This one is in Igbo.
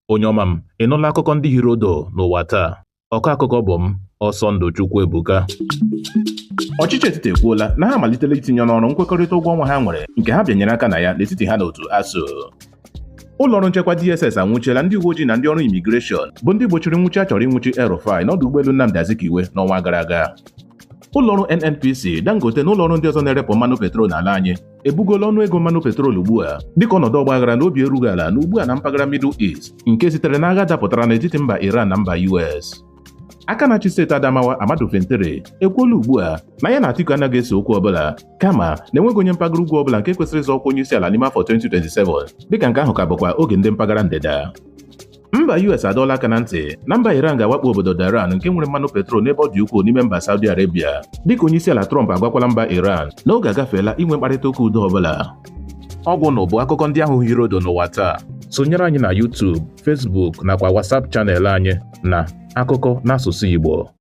Onye ọma m, ị nụla akụkọ ndị hiri odo n'ụwa taa? Ọkọ akụkọ bụ m, Ọsọndụ Chukwuebuka. Ọchịchị etiti ekwuola na ha amalitela itinye n'ọrụ nkwekọrịta ụgwọ ọnwa ha nwere nke ha bịanyere aka na ya n'etiti ha na otu ASUU. Ụlọọrụ nchekwa DSS anwụchiela ndị uwe ojii na ndị ọrụ imigreshọn bụ ndị gbochiri nwụchi a chọrọ ịnwụchi El-Rufai n'ọdụ ụgbọelu Nnamdi Azikiwe n'ọnwa gara aga. Ụlọọrụ NNPC, Dangote na ụlọọrụ ndị ọzọ na-erepụ mmanụ petrol n'ala anyị ebugola ọnụego mmanụ petrol ugbu a dịka ọnọdụ ọgbaghara na obi erughị ala na ugbu a na mpaghara Middle East nke sitere n'agha dapụtara n'etiti mba Iran na mba US. Aka na-achị steeti Adamawa Amadu Fentere ekwuola ugbu a na ya na Atiku anaghị ese okwu ọbụla kama na-enweghị onye mpaghara ugwu ọbụla nke kwesịrị ịzọ ọkwa onye isi ala n'ime afọ 2027 dịka nke ahụ ka bụkwa oge ndị mpaghara ndịda. Mba US adọọla aka na ntị na mba Iran ga-awakpo obodo Iran nke nwere mmanụ petrol n'ebe ọ dị ukwuu n'ime mba Saudi Arabia dịka onye isi ala Trump agwakwala mba Iran na oge agafeela inwe mkparịta ụka udo ọbụla. Ọ bụ na bụ akụkọ ndị ahụ hiri odo n'ụwa taa. Sonyere anyị na YouTube, Facebook nakwa WhatsApp chanel anyị na Akụkọ n'asụsụ Igbo.